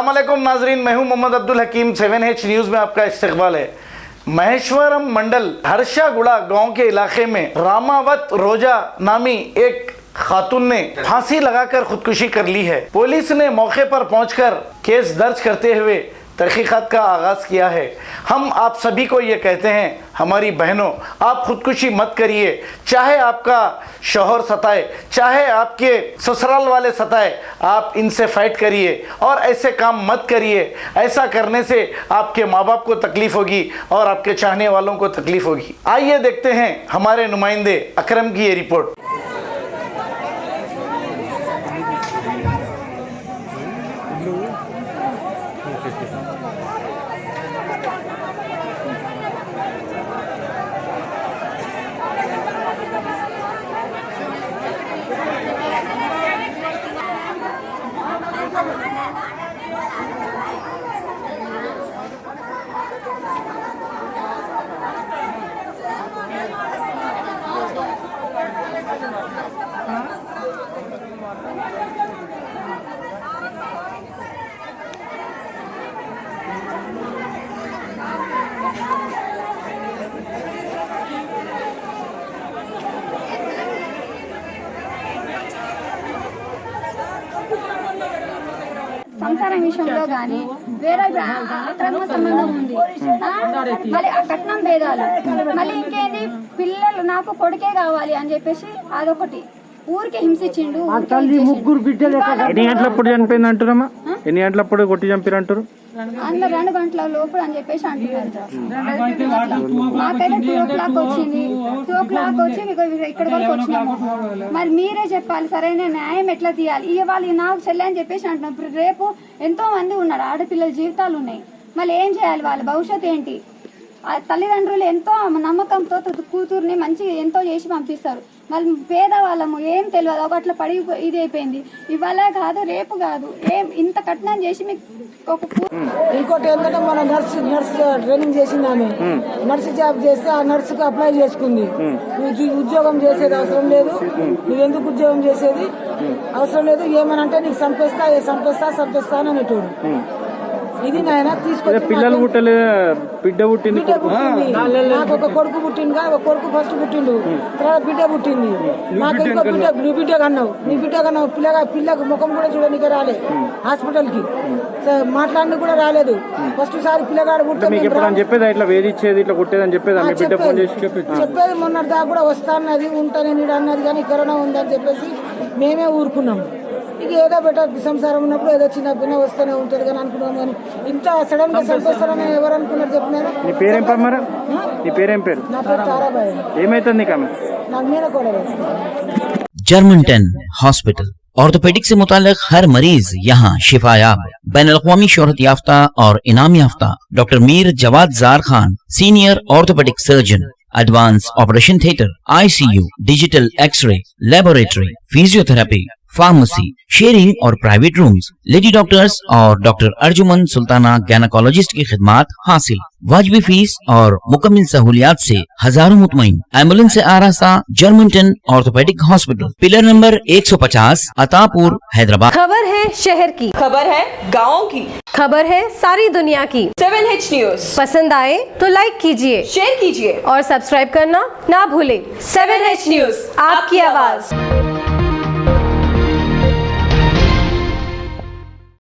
अस्सलामुअलैकुम नाजरीन, मैं हूं मोहम्मद अब्दुल हकीम। 7H न्यूज़ में आपका इस्तकबाल है। महेश्वरम मंडल हर्षागुड़ा गांव के इलाके में रामावत रोजा नामी एक खातून ने फांसी लगाकर खुदकुशी कर ली है। पुलिस ने मौके पर पहुंचकर केस दर्ज करते हुए तहकीकात का आगाज किया है। हम आप सभी को ये कहते हैं, हमारी बहनों, आप खुदकुशी मत करिए। चाहे आपका शौहर सताए, चाहे आपके ससुराल वाले सताए, आप इनसे फाइट करिए और ऐसे काम मत करिए। ऐसा करने से आपके माँ बाप को तकलीफ होगी और आपके चाहने वालों को तकलीफ होगी। आइए देखते हैं हमारे नुमाइंदे अकरम की ये रिपोर्ट। సంసారం విషయంలో గానీ వేరే అక్రమ సంబంధం ఉంది, మళ్ళీ ఆ కట్నం భేదాలు, మళ్ళీ ఇంకేంది పిల్లలు నాకు కొడుకే కావాలి అని చెప్పేసి అదొకటి ఊరికి హింసించిండు। ముగ్గురు బిడ్డలు ఎన్ని గంటలప్పుడు చనిపోయింది అంటారమ్మా? ఎన్ని గంటలప్పుడు కొట్టి చంపారు అంటారు? అందరు 2 గంటల లోపు అని చెప్పేసి అంటున్నారు సార్। మాకైతే 2 o'clock వచ్చింది, 2 o'clock వచ్చి ఇక్కడ వరకు వచ్చినాము। మరి మీరే చెప్పాలి, సరైన న్యాయం ఎట్లా తీయాలి? ఇవాళ నాకు చెల్లె అని చెప్పేసి అంటున్నారు। రేపు ఎంతో మంది ఉన్నారు, ఆడపిల్లల జీవితాలు ఉన్నాయి, మళ్ళీ ఏం చేయాలి? వాళ్ళ భవిష్యత్తు ఏంటి? తల్లిదండ్రులు ఎంతో నమ్మకంతో కూతుర్ని మంచిగా ఎంతో చేసి పంపిస్తారు, మళ్ళీ పేదవాళ్ళము ఏం తెలియదు, ఒకట్లా పడి ఇది అయిపోయింది। ఇవాళ కాదు, రేపు కాదు, ఏం ఇంత కట్నం చేసి మీకు ఇంకోటి ఏంటంటే మన నర్సు ట్రైనింగ్ చేసింది ఆమె, నర్సు జాబ్ చేస్తే ఆ నర్సుకు అప్లై చేసుకుంది। ఉద్యోగం చేసేది అవసరం లేదు, నువ్వు ఎందుకు ఉద్యోగం చేసేది అవసరం లేదు, ఏమనంటే నీకు సంపేస్తా అని అనేటోడు। ఇది నాయన తీసుకొచ్చి పిల్లలు పుట్టలే, బిడ్డ పుట్టింది, నాకు ఒక కొడుకు పుట్టింది, ఒక కొడుకు ఫస్ట్ పుట్టిండు, తర్వాత బిడ్డ పుట్టింది, నాకు ఇంకో బిడ్డ కన్నావు, నీ బిడ్డ కన్నావు, పిల్లకు ముఖం కూడా చూడడానికి రాలే, హాస్పిటల్ కి మాట్లాడి కూడా రాలేదు। ఫస్ట్ సారి పిల్లగాడు పుట్టింది చెప్పేది ఇట్లా వేధించేది, ఇట్లా కొట్టేదని చెప్పేది, చెప్పేది మొన్నటి దాకా కూడా వస్తానన్నది, ఉంటానని అన్నది, కానీ కరోనా ఉందని చెప్పేసి మేమే ఊరుకున్నాం। ఇక ఏదో బెటర్ సంసారం ఉన్నప్పుడు ఏదో చిన్న పిన్న వస్తూనే ఉంటుంది కానీ అనుకున్నాం, కానీ ఇంత సడన్ గా చంపేస్తారని ఎవరు అనుకున్నారు చెప్పినారు? నీ పేరేం పేరు? నీ పేరేం పేరు? నా పేరు తారాబాయి। ఏమైతుంది నీకు? నాకు మీద కూడా जर्मनटन हॉस्पिटल ऑर्थोपेडिक से मुताल्लिक हर मरीज यहाँ शिफायाब। बैनुल-अक़वामी शोहरत याफ्ता और इनाम याफ्ता doctor Mir Jawad Jar Khan, senior orthopaedic surgeon, advance operation theatre, ICU, digital x ray, laboratory, physiotherapy, pharmacy, sharing और प्राइवेट रूम्स, लेडी डॉक्टर्स और डॉक्टर अर्जुमन सुल्ताना गैनकोलॉजिस्ट की खिदमात हासिल। वाजिबी फीस और मुकम्मल सहूलियात से हजारों मुतमईन। एम्बुलेंस से आरास्ता जर्मनटन orthopaedic hospital, pillar number 150, Attapur, Hyderabad. खबर है शहर की, खबर है गाँव की, खबर है सारी दुनिया की। 7H न्यूज़ पसंद आए तो लाइक कीजिए, शेयर कीजिए और सब्सक्राइब करना ना भूलें। 7H न्यूज़, आपकी आवाज।